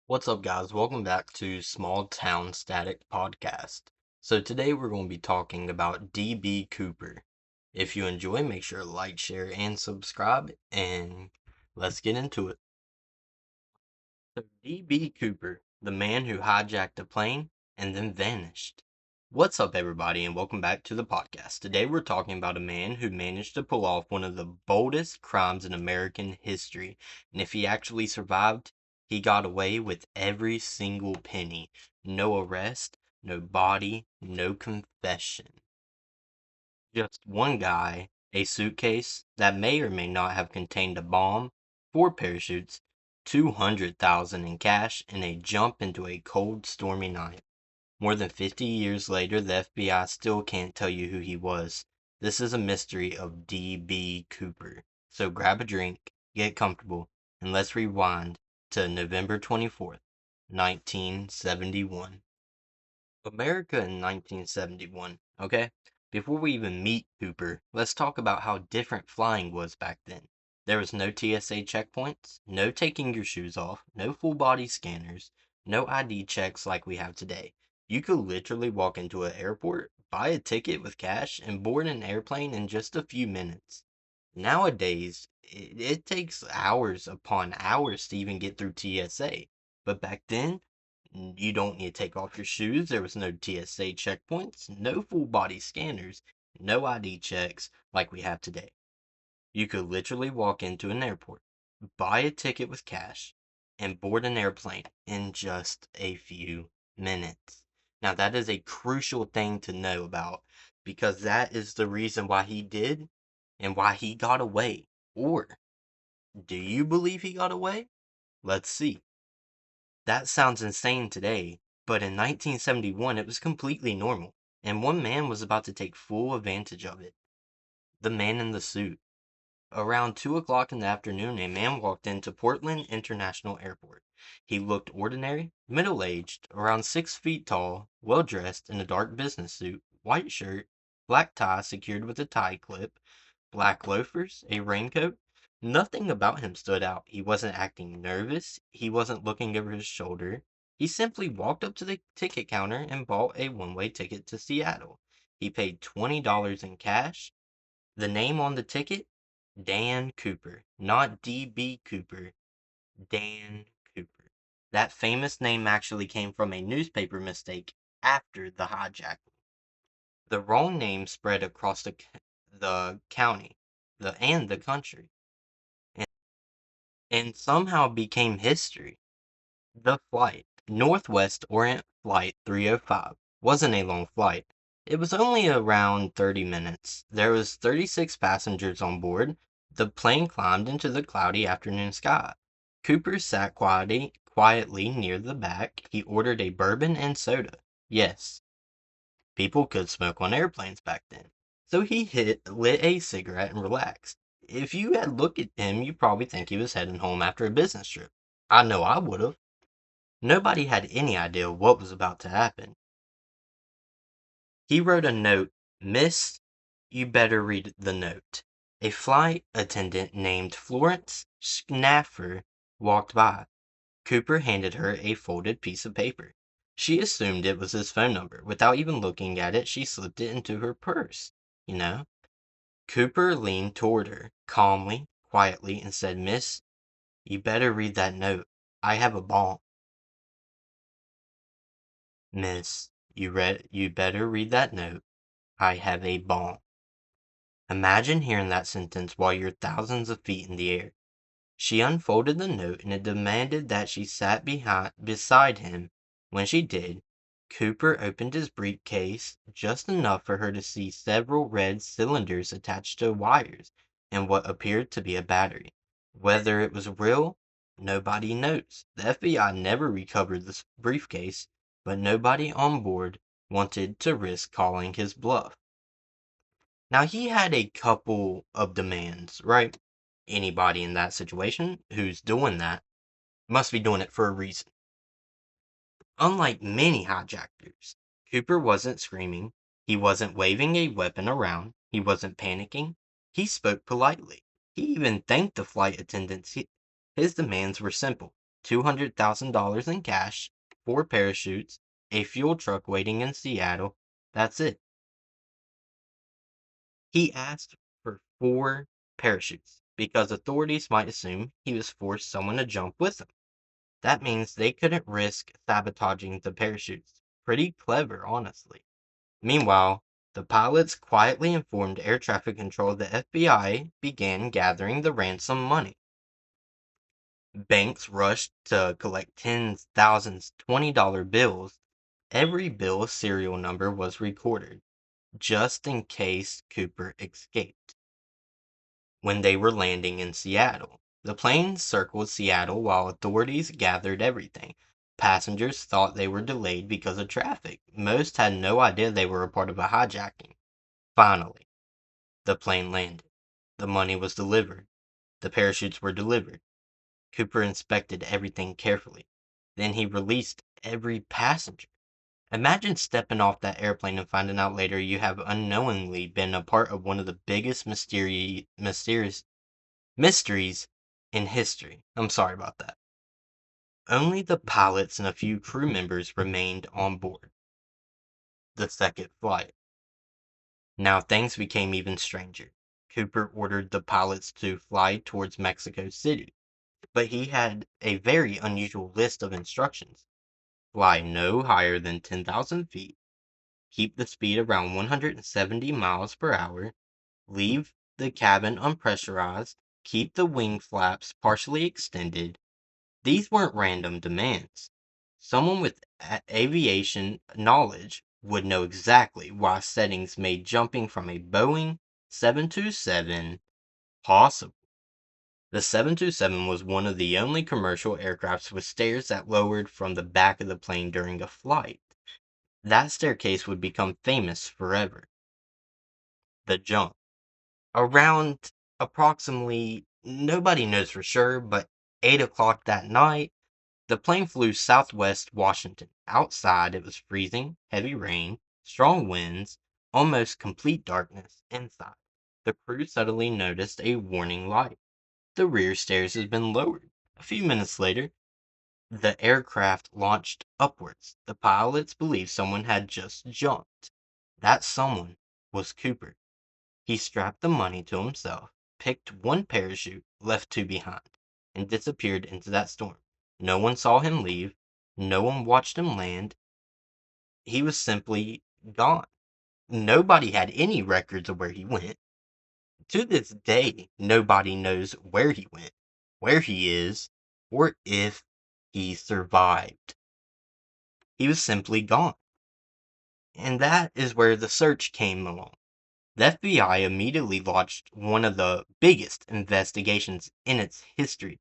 What's up, guys? Welcome back to Small Town Static Podcast. So, today we're going to be talking about D.B. Cooper. If you enjoy, make sure to like, share, and subscribe, and let's get into it. So, D.B. Cooper, the man who hijacked a plane and then vanished. What's up, everybody, and welcome back to the podcast. Today we're talking about a man who managed to pull off one of the boldest crimes in American history, and if he actually survived, he got away with every single penny. No arrest, no body, no confession. Just one guy, a suitcase that may or may not have contained a bomb, 4 parachutes, 200,000 in cash, and a jump into a cold, stormy night. More than 50 years later, the FBI still can't tell you who he was. This is a mystery of D.B. Cooper. So grab a drink, get comfortable, and let's rewind to November 24th, 1971. America in 1971, okay? Before we even meet Cooper, let's talk about how different flying was back then. There was no TSA checkpoints, no taking your shoes off, no full body scanners, no ID checks like we have today. You could literally walk into an airport, buy a ticket with cash, and board an airplane in just a few minutes. Nowadays, it takes hours upon hours to even get through TSA. But back then, you don't need to take off your shoes. There was no TSA checkpoints, no full body scanners, no ID checks like we have today. You could literally walk into an airport, buy a ticket with cash, and board an airplane in just a few minutes. Now, that is a crucial thing to know about because that is the reason why he did and why he got away. Or do you believe he got away? Let's see. That sounds insane today, but in 1971 it was completely normal, and one man was about to take full advantage of it. The man in the suit. Around 2 o'clock in the afternoon, a man walked into Portland International Airport. He looked ordinary, middle-aged, around 6 feet tall, well-dressed in a dark business suit, white shirt, black tie secured with a tie clip, black loafers, a raincoat. Nothing about him stood out. He wasn't acting nervous. He wasn't looking over his shoulder. He simply walked up to the ticket counter and bought a one-way ticket to Seattle. He paid $20 in cash. The name on the ticket? Dan Cooper. Not D.B. Cooper. Dan Cooper. That famous name actually came from a newspaper mistake after the hijacking. The wrong name spread across the county and the country and somehow became history. The flight, Northwest Orient Flight 305, wasn't a long flight. It was only around 30 minutes. There was 36 passengers on board. The plane climbed into the cloudy afternoon sky. Cooper sat quietly near the back. He ordered a bourbon and soda. Yes, people could smoke on airplanes back then. So he lit a cigarette and relaxed. If you had looked at him, you'd probably think he was heading home after a business trip. I know I would have. Nobody had any idea what was about to happen. He wrote a note, "Miss, you better read the note." A flight attendant named Florence Schnaffer walked by. Cooper handed her a folded piece of paper. She assumed it was his phone number. Without even looking at it, she slipped it into her purse. You know? Cooper leaned toward her, calmly, quietly, and said, "Miss, you better read that note. I have a bomb." "Miss, you better read that note. I have a bomb." Imagine hearing that sentence while you're thousands of feet in the air. She unfolded the note and it demanded that she sat beside him. When she did, Cooper opened his briefcase just enough for her to see several red cylinders attached to wires and what appeared to be a battery. Whether it was real, nobody knows. The FBI never recovered the briefcase, but nobody on board wanted to risk calling his bluff. Now, he had a couple of demands, right? Anybody in that situation who's doing that must be doing it for a reason. Unlike many hijackers, Cooper wasn't screaming, he wasn't waving a weapon around, he wasn't panicking, he spoke politely. He even thanked the flight attendants. His demands were simple. $200,000 in cash, 4 parachutes, a fuel truck waiting in Seattle. That's it. He asked for 4 parachutes because authorities might assume he was forced someone to jump with him. That means they couldn't risk sabotaging the parachutes. Pretty clever, honestly. Meanwhile, the pilots quietly informed air traffic control the FBI began gathering the ransom money. Banks rushed to collect tens, thousands, $20 bills. Every bill's serial number was recorded, just in case Cooper escaped. When they were landing in Seattle, the plane circled Seattle while authorities gathered everything. Passengers thought they were delayed because of traffic. Most had no idea they were a part of a hijacking. Finally, the plane landed. The money was delivered. The parachutes were delivered. Cooper inspected everything carefully. Then he released every passenger. Imagine stepping off that airplane and finding out later you have unknowingly been a part of one of the biggest mysteries in history. I'm sorry about that. Only the pilots and a few crew members remained on board. The second flight. Now things became even stranger. Cooper ordered the pilots to fly towards Mexico City, but he had a very unusual list of instructions. Fly no higher than 10,000 feet, keep the speed around 170 miles per hour, leave the cabin unpressurized, keep the wing flaps partially extended. These weren't random demands. Someone with aviation knowledge would know exactly why settings made jumping from a Boeing 727 possible. The 727 was one of the only commercial aircrafts with stairs that lowered from the back of the plane during a flight. That staircase would become famous forever. The jump. Around approximately, nobody knows for sure, but 8 o'clock that night, the plane flew southwest Washington. Outside, it was freezing, heavy rain, strong winds, almost complete darkness inside. The crew suddenly noticed a warning light. The rear stairs had been lowered. A few minutes later, the aircraft launched upwards. The pilots believed someone had just jumped. That someone was Cooper. He strapped the money to himself, picked 1 parachute, left 2 behind, and disappeared into that storm. No one saw him leave. No one watched him land. He was simply gone. Nobody had any records of where he went. To this day, nobody knows where he went, where he is, or if he survived. He was simply gone. And that is where the search came along. The FBI immediately launched one of the biggest investigations in its history,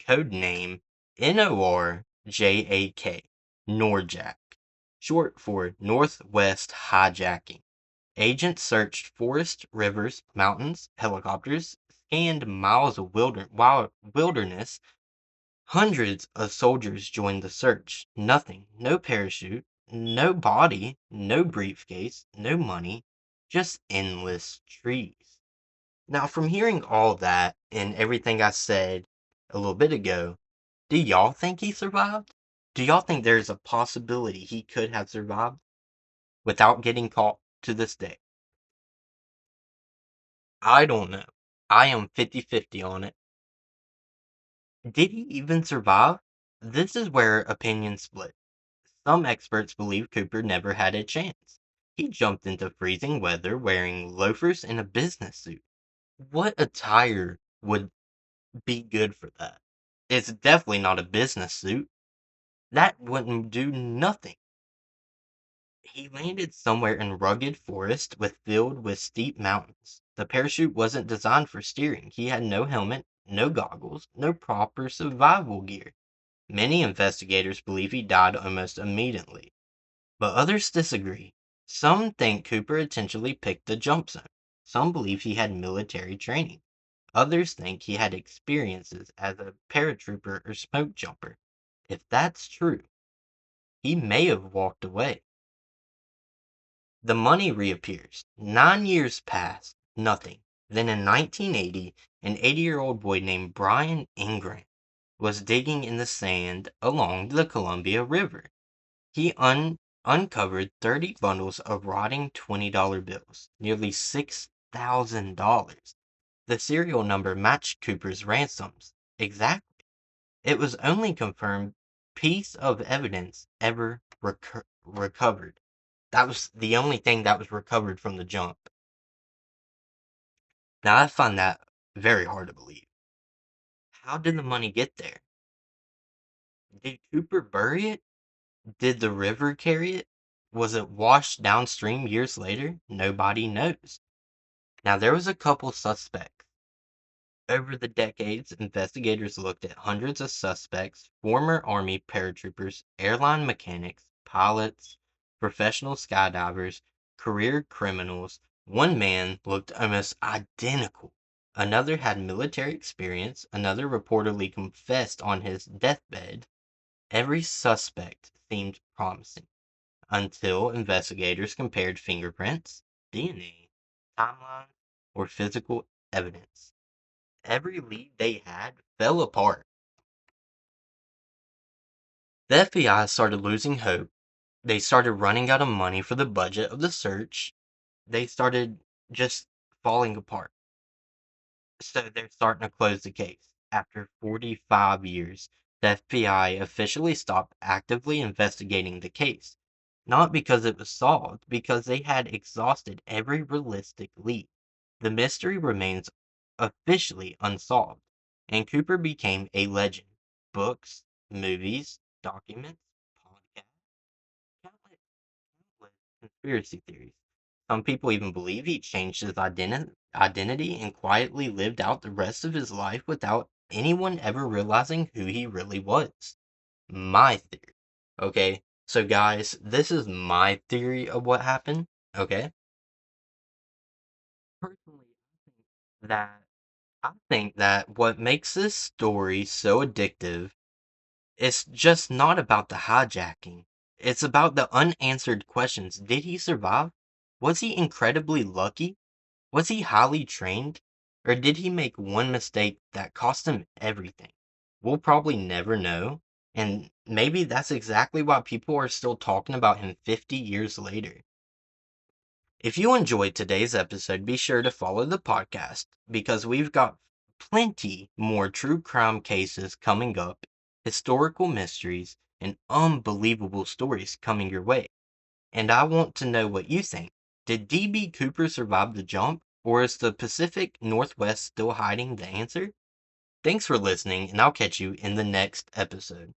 codename NORJAK, NORJAK, short for Northwest Hijacking. Agents searched forests, rivers, mountains, helicopters, scanned miles of wilderness. Hundreds of soldiers joined the search. Nothing. No parachute, no body, no briefcase, no money, just endless trees. Now, from hearing all that and everything I said a little bit ago, do y'all think he survived? Do y'all think there's a possibility he could have survived without getting caught to this day? I don't know. I am 50-50 on it. Did he even survive? This is where opinions split. Some experts believe Cooper never had a chance. He jumped into freezing weather wearing loafers and a business suit. What attire would be good for that? It's definitely not a business suit. That wouldn't do nothing. He landed somewhere in rugged forest filled with steep mountains. The parachute wasn't designed for steering. He had no helmet, no goggles, no proper survival gear. Many investigators believe he died almost immediately, but others disagree. Some think Cooper intentionally picked the jump zone. Some believe he had military training. Others think he had experiences as a paratrooper or smoke jumper. If that's true, he may have walked away. The money reappears. 9 years pass, nothing. Then in 1980, an 80-year-old boy named Brian Ingram was digging in the sand along the Columbia River. He uncovered 30 bundles of rotting $20 bills, nearly $6,000. The serial number matched Cooper's ransoms. Exactly. It was only confirmed piece of evidence ever recovered. That was the only thing that was recovered from the jump. Now, I find that very hard to believe. How did the money get there? Did Cooper bury it? Did the river carry it? Was it washed downstream years later? Nobody knows. Now, there was a couple suspects. Over the decades, investigators looked at hundreds of suspects, former Army paratroopers, airline mechanics, pilots, professional skydivers, career criminals. One man looked almost identical. Another had military experience. Another reportedly confessed on his deathbed. Every suspect seemed promising until investigators compared fingerprints, DNA, timeline, or physical evidence. Every lead they had fell apart. The FBI started losing hope. They started running out of money for the budget of the search. They started just falling apart. So they're starting to close the case. After 45 years, the FBI officially stopped actively investigating the case. Not because it was solved, because they had exhausted every realistic lead. The mystery remains officially unsolved, and Cooper became a legend. Books, movies, documents, podcasts, countless conspiracy theories. Some people even believe he changed his identity and quietly lived out the rest of his life without anyone ever realizing who he really was. My theory. Okay, so guys, this is my theory of what happened. Okay, personally, that I think that what makes this story so addictive is just not about the hijacking. It's about the unanswered questions. Did he survive? Was he incredibly lucky? Was he highly trained? Or did he make one mistake that cost him everything? We'll probably never know. And maybe that's exactly why people are still talking about him 50 years later. If you enjoyed today's episode, be sure to follow the podcast because we've got plenty more true crime cases coming up, historical mysteries, and unbelievable stories coming your way. And I want to know what you think. Did D.B. Cooper survive the jump, or is the Pacific Northwest still hiding the answer? Thanks for listening, and I'll catch you in the next episode.